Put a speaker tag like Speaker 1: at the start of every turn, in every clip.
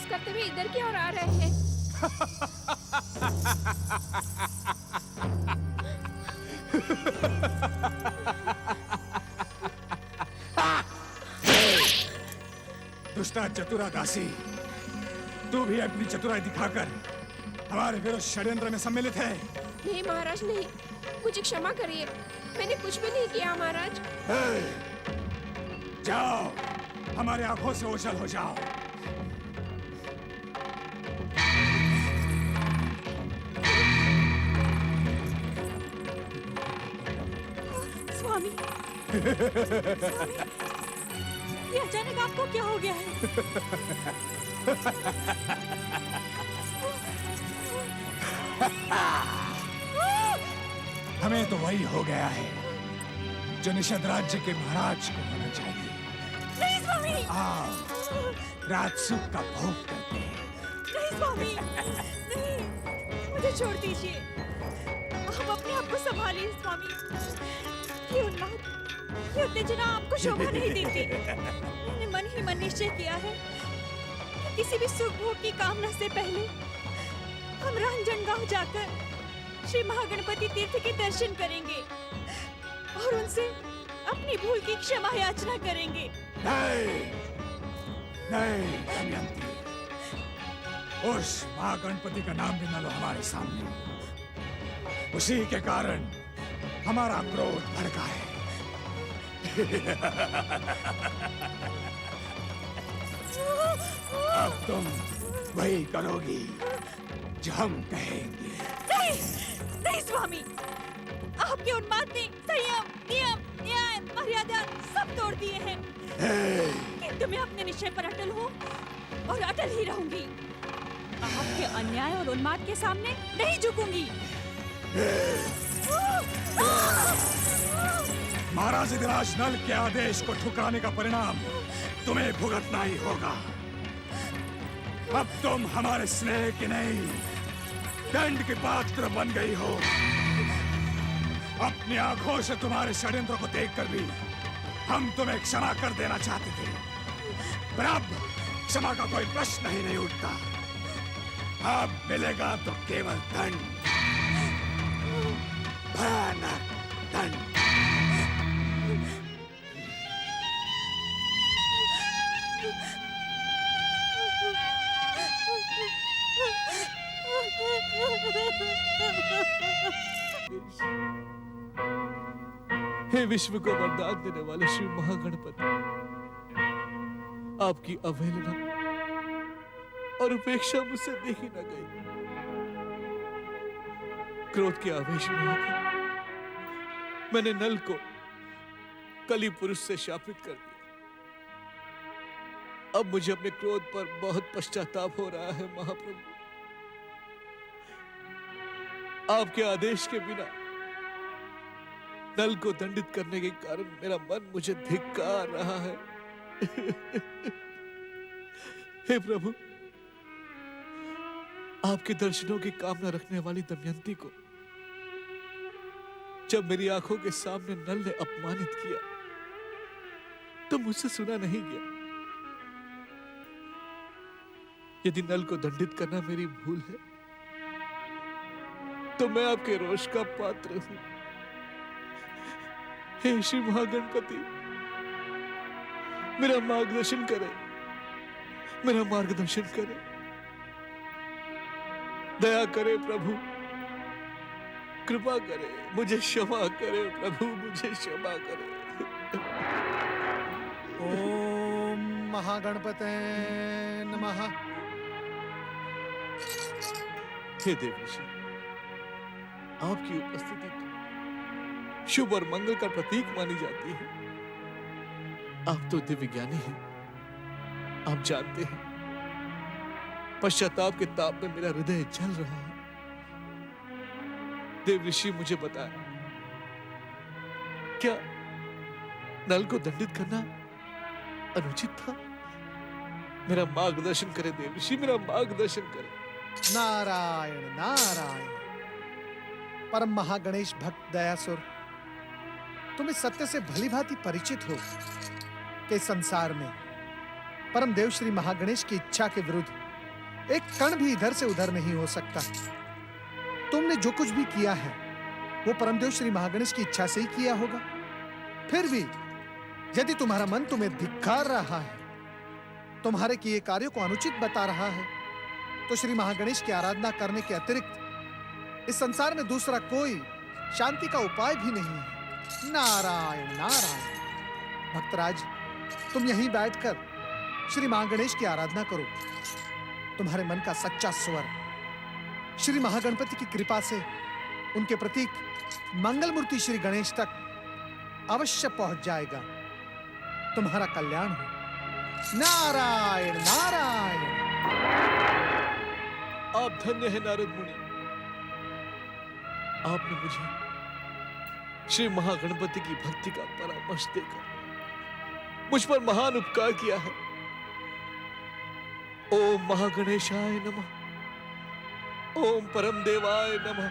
Speaker 1: करते हुए इधर की ओर आ रहे हैं।
Speaker 2: दुष्टा चतुरा दासी, तू भी अपनी चतुराई दिखाकर हमारे विरुद्ध षड्यंत्र में सम्मिलित है।
Speaker 1: नहीं महाराज नहीं, मुझे क्षमा करिए, मैंने कुछ भी नहीं किया महाराज।
Speaker 2: जाओ, हमारे आंखों से ओझल हो जाओ।
Speaker 3: स्वामी, ये अचानक आपको क्या हो गया है?
Speaker 2: हमें तो वही हो गया है जो निषद राज्य के महाराज को होना चाहिए।
Speaker 3: नहीं स्वामी,
Speaker 2: आओ, राजसुख का भोग करते हैं।
Speaker 3: नहीं स्वामी, नहीं, मुझे छोड़ दीजिए। आप अपने आप को संभालिए स्वामी। ये उन्माद, ये उत्तेजना आपको शोभा नहीं देती। मैंने मन ही मन निश्चय किया है कि किसी भी सुख भोग की कामना से पहले हम रांजनगांव जाकर श्री महागणपति तीर्थ के दर्शन करेंगे और उनसे अपनी भूल की क्षमा याचना करेंगे।
Speaker 2: नहीं, नहीं दमयंती, उस महागणपति का नाम भी न लो हमारे सामने। उसी के कारण हमारा क्रोध भड़का है। अब तुम वही करोगी जो हम कहेंगे।
Speaker 3: नहीं, नहीं स्वामी, आपके उन्माद ने संयम, नियम, न्याय, मर्यादा सब तोड़ दिए हैं। किंतु मैं अपने निश्चय पर अटल हूँ और अटल ही रहूंगी। आपके अन्याय और उन्माद के सामने नहीं झुकूंगी।
Speaker 2: महाराज अधिराज नल के आदेश को ठुकराने का परिणाम तुम्हें भुगतना ही होगा। अब तुम हमारे स्नेह की नहीं, दंड के पात्र बन गई हो। अपनी आंखों से तुम्हारे षड्यंत्र को देखकर भी हम तुम्हें क्षमा कर देना चाहते थे, पर अब क्षमा का कोई प्रश्न ही नहीं उठता। अब मिलेगा तो केवल दंड, भयानक दंड।
Speaker 4: हे विश्व को वरदान देने वाले श्री महागणपति, आपकी अवहेलना और उपेक्षा मुझसे देखी न गई। क्रोध के आवेश में आकर मैंने नल को कली पुरुष से शापित कर दिया। अब मुझे अपने क्रोध पर बहुत पश्चाताप हो रहा है महाप्रभु। आपके आदेश के बिना नल को दंडित करने के कारण मेरा मन मुझे धिक्कार रहा है। हे प्रभु, आपके दर्शनों की कामना रखने वाली दमयंती को जब मेरी आंखों के सामने नल ने अपमानित किया तो मुझसे सुना नहीं गया। यदि नल को दंडित करना मेरी भूल है तो मैं आपके रोष का पात्र हूं। हे श्री महागणपति, मेरा मार्गदर्शन करें, मेरा मार्गदर्शन करें, दया करे प्रभु, कृपा करे, मुझे क्षमा करे प्रभु, मुझे क्षमा करे।
Speaker 5: ओम महागणपते नमः।
Speaker 4: हे देवर्षि, आपकी उपस्थिति तो शुभ और मंगल का प्रतीक मानी जाती है। आप तो दिव्य ज्ञानी हैं, आप जानते हैं पश्चाताप के ताप में मेरा हृदय जल रहा है। देव ऋषि मुझे बताया, क्या नल को दंडित करना अनुचित था? मेरा मार्गदर्शन करे देव ऋषि, मेरा मार्गदर्शन करे।
Speaker 5: नारायण नारायण। परम महागणेश भक्त दयासुर, तुम इस सत्य से भली भांति परिचित हो कि संसार में परम देव श्री महागणेश की इच्छा के विरुद्ध एक कण भी इधर से उधर नहीं हो सकता। तुमने जो कुछ भी किया है वो परमदेव श्री महागणेश की इच्छा से ही किया होगा। फिर भी यदि तुम्हारा मन तुम्हें धिक्कार रहा है, तुम्हारे किए कार्यों को अनुचित बता रहा है, तो श्री महागणेश की आराधना करने के अतिरिक्त इस संसार में दूसरा कोई शांति का उपाय भी नहीं है। नारायण नारायण। भक्तराज, तुम यहीं बैठकर श्री महागणेश की आराधना करो। तुम्हारे मन का सच्चा स्वर श्री महागणपति की कृपा से उनके प्रतीक मंगल मूर्ति श्री गणेश तक अवश्य पहुंच जाएगा। तुम्हारा कल्याण हो। नारायण नारायण।
Speaker 4: आप धन्य हैं नारद मुनि। आपने मुझे श्री महागणपति की भक्ति का परामर्श देकर मुझ पर महान उपकार किया है। ओम महागणेशाय नमः। ओम परम देवाय नमः।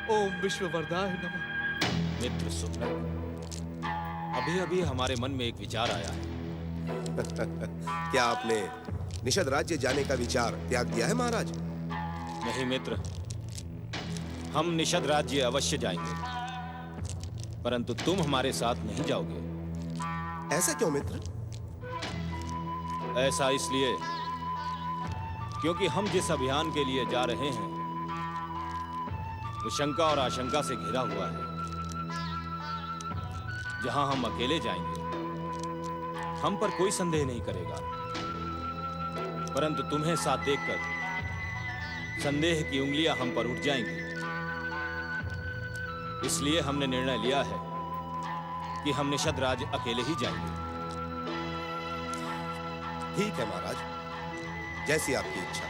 Speaker 4: ओम विश्ववरदाय नमः।
Speaker 6: मित्र सुब्रत, अभी अभी हमारे मन में एक विचार आया है।
Speaker 7: क्या आपने निषद राज्य जाने का विचार त्याग दिया है महाराज?
Speaker 6: नहीं मित्र, हम निषद राज्य अवश्य जाएंगे, परंतु तुम हमारे साथ नहीं जाओगे।
Speaker 7: ऐसा क्यों मित्र?
Speaker 6: ऐसा इसलिए क्योंकि हम जिस अभियान के लिए जा रहे हैं वो शंका और आशंका से घिरा हुआ है। जहां हम अकेले जाएंगे हम पर कोई संदेह नहीं करेगा, परंतु तुम्हें साथ देखकर संदेह की उंगलियां हम पर उठ जाएंगी। इसलिए हमने निर्णय लिया है कि हम निषद राज अकेले ही जाएंगे।
Speaker 7: ठीक है महाराज, जैसी आपकी इच्छा।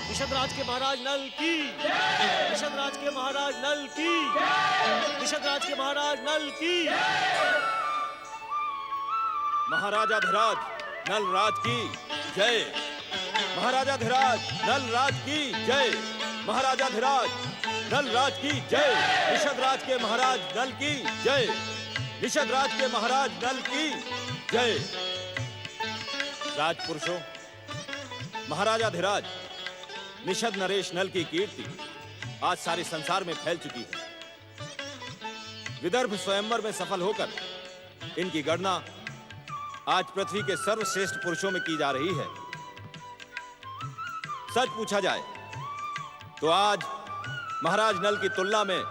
Speaker 8: निषद राज के महाराज नल की, निषद राज के महाराज नल की, निषद राज के महाराज नल की।
Speaker 6: महाराजा धीराज नल राज की जय। महाराजा धीराज नल राज की जय। महाराजा धीराज नल राज की जय। निषद राज के महाराज नल की जय। निषद राज के महाराज नल की जय। राजपुरुषों, महाराजा धीराज निषद नरेश नल की कीर्ति आज सारे संसार में फैल चुकी है। विदर्भ स्वयंवर में सफल होकर इनकी गणना आज पृथ्वी के सर्वश्रेष्ठ पुरुषों में की जा रही है। सच पूछा जाए तो आज महाराज नल की तुलना में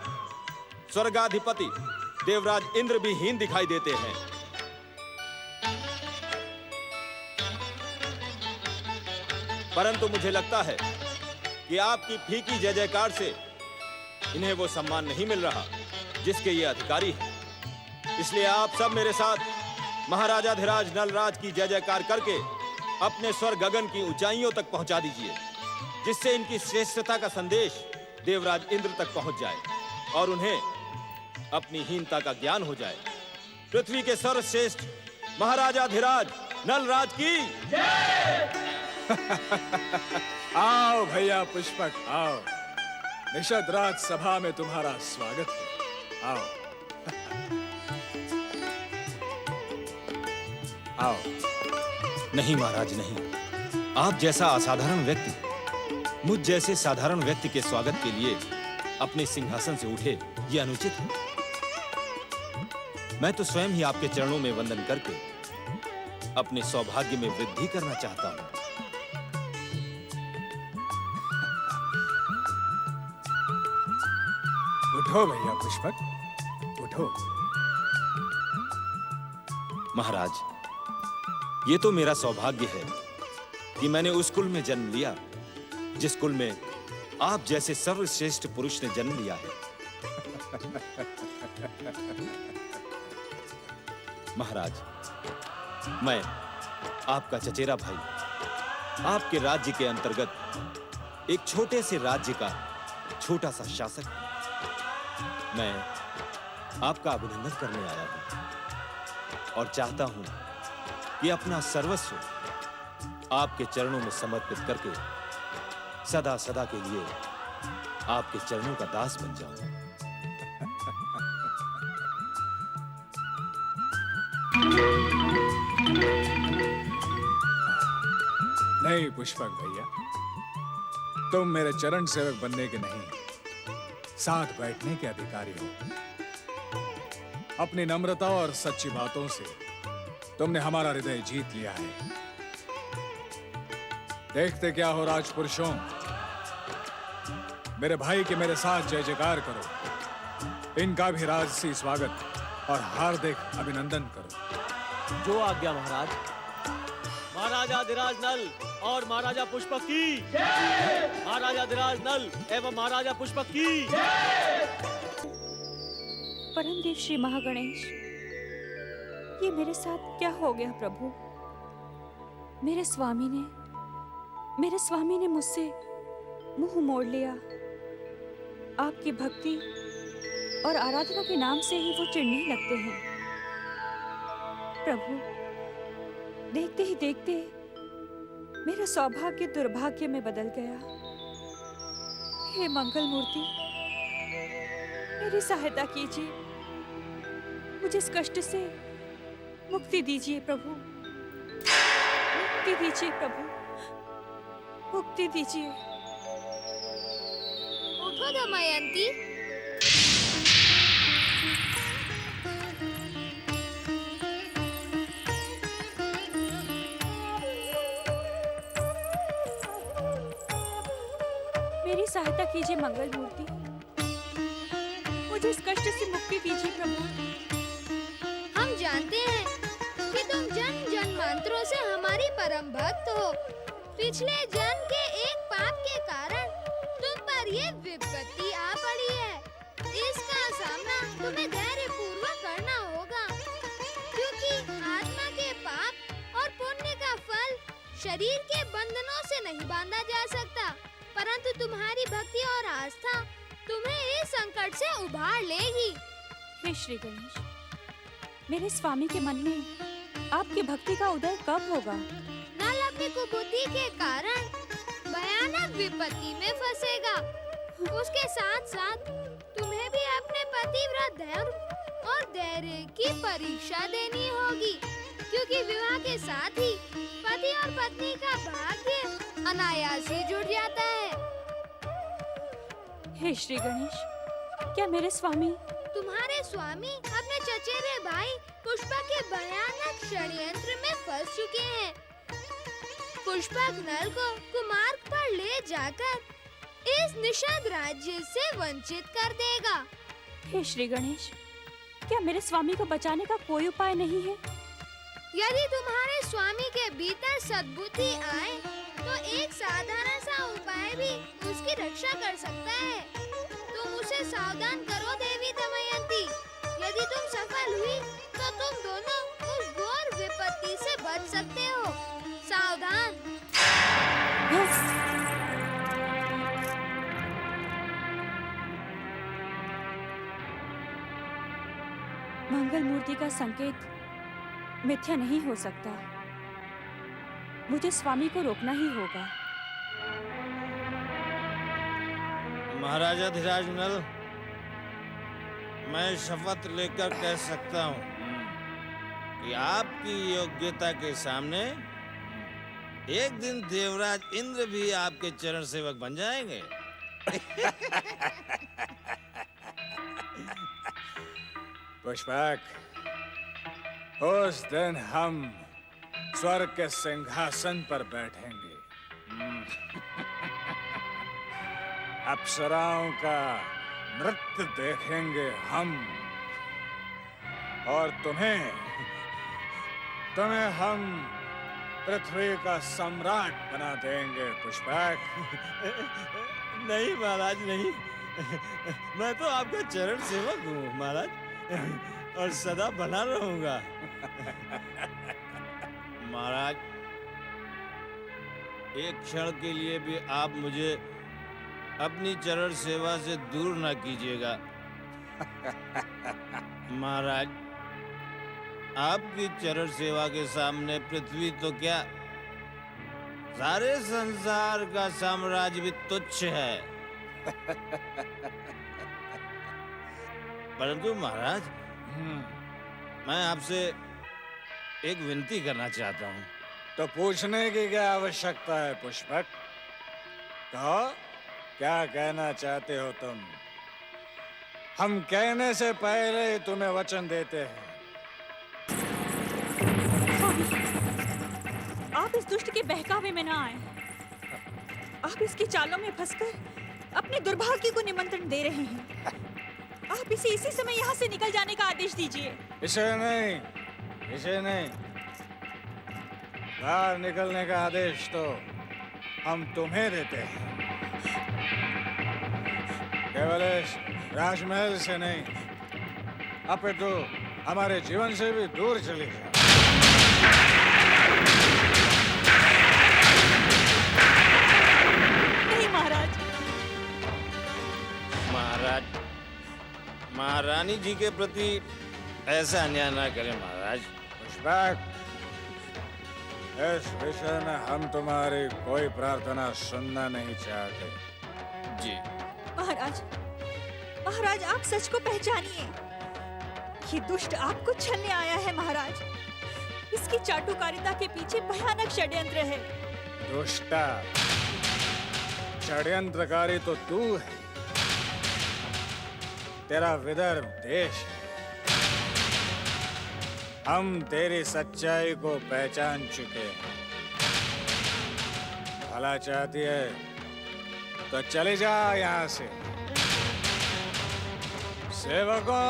Speaker 6: स्वर्गाधिपति देवराज इंद्र भी हीन दिखाई देते हैं। परंतु मुझे लगता है कि आपकी फीकी जय जयकार से इन्हें वो सम्मान नहीं मिल रहा जिसके ये अधिकारी हैं। इसलिए आप सब मेरे साथ महाराजा धीराज नलराज की जय जयकार करके अपने स्वर गगन की ऊंचाइयों तक पहुंचा दीजिए, जिससे इनकी श्रेष्ठता का संदेश देवराज इंद्र तक पहुंच जाए और उन्हें अपनी हीनता का ज्ञान हो जाए। पृथ्वी के सर्वश्रेष्ठ महाराजा धीराज नलराज की
Speaker 2: आओ भैया पुष्पक, आओ। निषद राज सभा में तुम्हारा स्वागत है। आओ आओ।
Speaker 6: नहीं महाराज नहीं, आप जैसा असाधारण व्यक्ति मुझ जैसे साधारण व्यक्ति के स्वागत के लिए अपने सिंहासन से उठे, यह अनुचित है। मैं तो स्वयं ही आपके चरणों में वंदन करके अपने सौभाग्य में वृद्धि करना चाहता हूं।
Speaker 2: उठो भैया पुष्पक, उठो।
Speaker 6: महाराज, ये तो मेरा सौभाग्य है कि मैंने उस कुल में जन्म लिया जिस कुल में आप जैसे सर्वश्रेष्ठ पुरुष ने जन्म लिया है। महाराज, मैं आपका चचेरा भाई, आपके राज्य के अंतर्गत एक छोटे से राज्य का छोटा सा शासक, मैं आपका अभिनंदन करने आया हूं और चाहता हूं कि अपना सर्वस्व आपके चरणों में समर्पित करके सदा सदा के लिए आपके चरणों का दास बन जाऊं।
Speaker 2: नहीं पुष्पक भैया, तुम मेरे चरण सेवक बनने के नहीं, साथ बैठने के अधिकारी हो। अपनी नम्रता और सच्ची बातों से तुमने हमारा हृदय जीत लिया है। देखते क्या हो राजपुरुषों, मेरे भाई के मेरे साथ जय जयकार करो। इनका भी राजसी स्वागत और हार्दिक अभिनंदन करो।
Speaker 8: जो आज्ञा महाराज। महाराजा धीराज नल और महाराजा पुष्पक की, महाराजा धीराज नल एवं महाराजा पुष्पक की।
Speaker 3: परमदेव श्री महागणेश, ये मेरे साथ क्या हो गया प्रभु? मेरे स्वामी ने मुझसे मुंह मोड़ लिया। आपकी भक्ति और आराधना के नाम से ही वो चिढ़ने लगते हैं। प्रभु, देखते ही देखते मेरा सौभाग्य दुर्भाग्य में बदल गया। हे मंगल मूर्ति, मेरी सहायता कीजिए, मुझे इस कष्ट से मुक्ति दीजिए प्रभु, मुक्ति दीजिए प्रभु, मुक्ति दीजिए।
Speaker 1: उठो दमयंती।
Speaker 3: मेरी सहायता कीजिए मंगल मूर्ति, मुझे इस कष्ट से मुक्ति दीजिए प्रभु।
Speaker 1: हम जानते हैं कि तुम जन जन्मांतरों से हमारी परम भक्त हो। पिछले जन्म के एक पाप के कारण तुम पर ये विपत्ति आ पड़ी है। इसका सामना तुम्हें धैर्य पूर्वक करना होगा, क्योंकि आत्मा के पाप और पुण्य का फल शरीर के बंधनों से नहीं बांधा जा सकता, परंतु तुम्हारी भक्ति और आस्था तुम्हें इस संकट से उबार लेगी।
Speaker 3: हे श्री गणेश, मेरे स्वामी के मन में आपकी भक्ति का उदय कब होगा?
Speaker 1: नल अपनी कुबुद्धि के कारण भयानक विपत्ति में फंसेगा। उसके साथ साथ तुम्हें भी अपने पतिव्रत धर्म और धैर्य की परीक्षा देनी होगी, क्योंकि विवाह के साथ ही पति और पत्नी का भाग्य अनायास ही जुड़ जाता है।
Speaker 3: हे श्री गणेश, क्या मेरे स्वामी
Speaker 1: तुम्हारे स्वामी अपने चचेरे भाई पुष्पक के भयानक षड्यंत्र में फंस चुके हैं। पुष्पक नल को कुमार्ग पर ले जाकर इस निषाद राज्य से वंचित कर देगा।
Speaker 3: हे श्री गणेश, क्या मेरे स्वामी को बचाने का कोई उपाय नहीं है?
Speaker 1: यदि तुम्हारे स्वामी के भीतर सद्बुद्धि आए तो एक साधारण सा उपाय भी उसकी रक्षा कर सकता है। तुम उसे सावधान करो देवी दमयंती। यदि तुम सफल हुई तो तुम दोनों उस घोर विपत्ति से बच सकते हो। सावधान।
Speaker 3: मंगल मूर्ति का संकेत मिथ्या नहीं हो सकता। मुझे स्वामी को रोकना ही होगा।
Speaker 6: महाराजा धीराज नल, मैं शपथ लेकर कह सकता हूँ कि आपकी योग्यता के सामने एक दिन देवराज इंद्र भी आपके चरण सेवक बन जाएंगे।
Speaker 2: पुष्पक, उस दिन हम स्वर्ग के सिंहासन पर बैठेंगे। अप्सराओं का नृत्य देखेंगे हम, और तुम्हें हम पृथ्वी का सम्राट बना देंगे पुष्पक।
Speaker 6: नहीं महाराज, नहीं। मैं तो आपका चरण सेवक हूँ महाराज, और सदा बना रहूंगा। महाराज, एक क्षण के लिए भी आप मुझे अपनी चरण सेवा से दूर न कीजिएगा। महाराज, आपकी चरण सेवा के सामने पृथ्वी तो क्या, सारे संसार का साम्राज्य भी तुच्छ है। परंतु महाराज, मैं आपसे एक विनती करना चाहता हूँ।
Speaker 2: तो पूछने की क्या आवश्यकता है पुष्पक? कहो, क्या कहना चाहते हो तुम? हम कहने से पहले ही तुम्हें वचन देते हैं।
Speaker 3: आप इस दुष्ट के बहकावे में ना आए। आप इसकी चालों में फंसकर अपने दुर्भाग्य को निमंत्रण दे रहे हैं। आप इसे इसी समय यहाँ से निकल जाने का आदेश दीजिए।
Speaker 2: इसे नहीं, इसे नहीं। बाहर निकलने का आदेश तो हम तुम्हें देते हैं। केवल इस राजमहल से नहीं, अपितु हमारे जीवन से भी दूर चली जाओ।
Speaker 3: नहीं महाराज।
Speaker 6: महाराज, महारानी जी के प्रति ऐसा अन्याय ना करें महाराज।
Speaker 2: पुष्पक, इस विषय में हम तुम्हारी कोई प्रार्थना सुनना नहीं चाहते।
Speaker 6: जी
Speaker 3: महाराज, महाराज आप सच को पहचानिए। ये दुष्ट आपको छलने आया है महाराज। इसकी चाटुकारिता के पीछे भयानक षड्यंत्र है।
Speaker 2: दुष्टा, षड्यंत्रकारी तो तू है। तेरा विदर्भ देश है। हम तेरी सच्चाई को पहचान चुके हैं। भला चाहती है तो चले जा यहाँ से। सेवकों,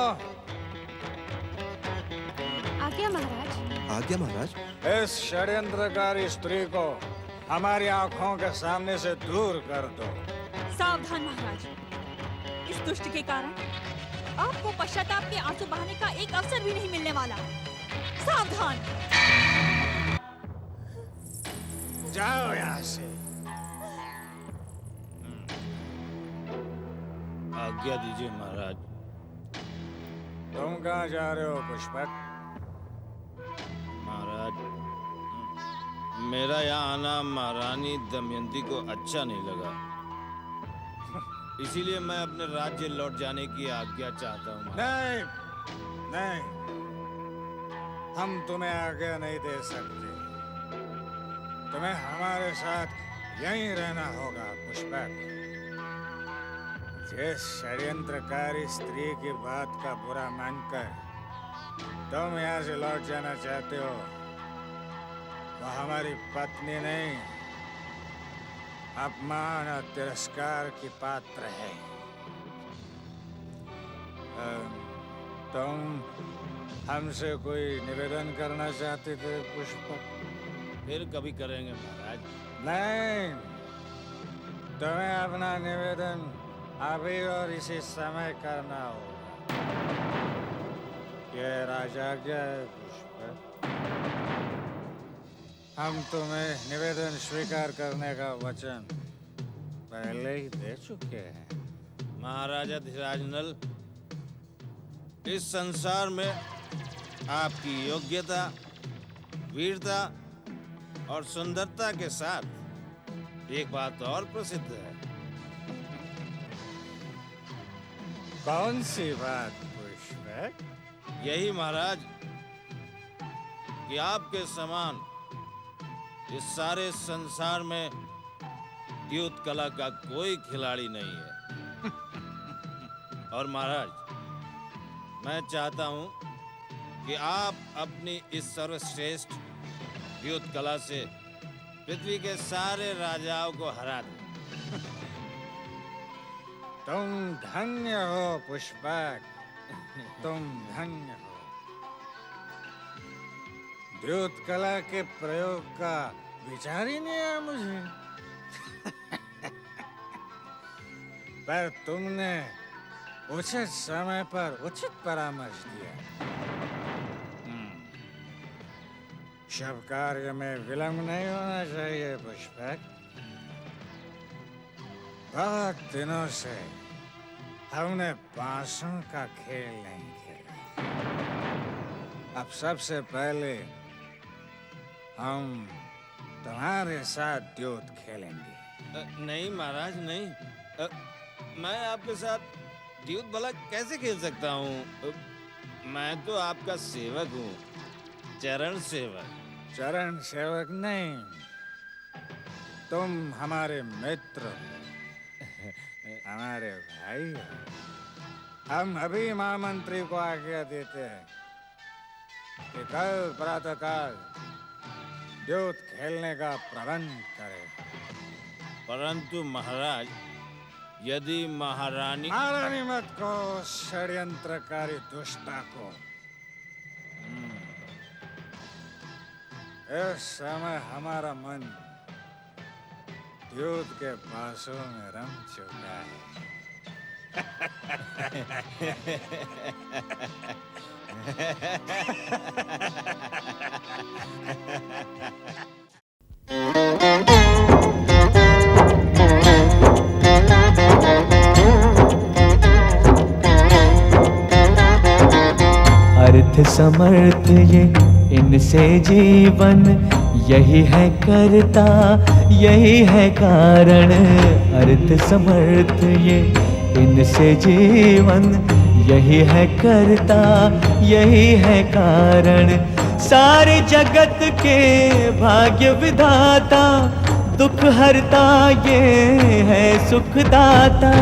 Speaker 1: आज्ञा महाराज।
Speaker 7: आज्ञा महाराज।
Speaker 2: इस षड्यंत्रकारी स्त्री को हमारी आंखों के सामने से दूर कर दो।
Speaker 3: सावधान महाराज, इस दुष्ट के कारण आपको पश्चाताप के आंसू बहाने का एक अवसर भी नहीं मिलने वाला। सावधान।
Speaker 2: जाओ यहाँ से।
Speaker 6: आज्ञा दीजिए महाराज।
Speaker 2: तुम कहाँ जा रहे हो पुष्पक?
Speaker 6: महाराज, मेरा यहाँ आना महारानी दमयंती को अच्छा नहीं लगा, इसीलिए मैं अपने राज्य लौट जाने की आज्ञा चाहता हूँ।
Speaker 2: नहीं, नहीं, हम तुम्हें आज्ञा नहीं दे सकते। तुम्हें हमारे साथ यहीं रहना होगा पुष्पक। जिस षड्यंत्रकारी स्त्री की बात का बुरा मानकर तुम यहाँ से लौट जाना चाहते हो, वो हमारी पत्नी नहीं, अपमान और तिरस्कार की पात्र है। तुम हमसे कोई निवेदन करना चाहते थे पुष्पक?
Speaker 6: फिर कभी करेंगे महाराज।
Speaker 2: नहीं, तुम्हें अपना निवेदन अभी और इसी समय करना होगा। यह राजाज्ञा है पुष्पक। हम तुम्हें निवेदन स्वीकार करने का वचन पहले ही दे चुके हैं।
Speaker 6: महाराजा धीराज नल, इस संसार में आपकी योग्यता, वीरता और सुंदरता के साथ एक बात और प्रसिद्ध है।
Speaker 2: कौन सी बात पुष्पक?
Speaker 6: यही महाराज कि आपके समान इस सारे संसार में युद्ध कला का कोई खिलाड़ी नहीं है। और महाराज, मैं चाहता हूं कि आप अपनी इस सर्वश्रेष्ठ युद्ध कला से पृथ्वी के सारे राजाओं को हरा दें।
Speaker 2: तुम धन्य हो पुष्पक, तुम धन्य हो। द्योत कला के प्रयोग का विचार ही नहीं आया मुझे। पर तुमने उचित समय पर उचित परामर्श दिया। शुभ कार्य में विलंब नहीं होना चाहिए पुष्पक। बहुत दिनों से हमने बांसों का खेल नहीं खेला। अब सबसे पहले हम तुम्हारे साथ द्योत खेलेंगे।
Speaker 6: नहीं महाराज, नहीं। मैं आपके साथ द्यूत भला कैसे खेल सकता हूँ? मैं तो आपका सेवक हूँ, चरण सेवक।
Speaker 2: चरण सेवक नहीं, तुम हमारे मित्र हो, हमारे भाई हो। हम अभी महामंत्री को आज्ञा देते हैं कि कल प्रातःकाल द्यूत खेलने का प्रबंध करें।
Speaker 9: परंतु महाराज, यदि महारानी
Speaker 2: महारानी मत को, षड्यंत्रकारी दुष्टा को। इस समय हमारा मन द्यूत के बांसुओं में रम चुका है।
Speaker 10: अर्थ समर्थ ये इनसे जीवन, यही है करता यही है कारण। अर्थ समर्थ ये इनसे जीवन, यही है करता यही है कारण। सारे जगत के भाग्य विधाता, दुख हरता ये है सुखदाता।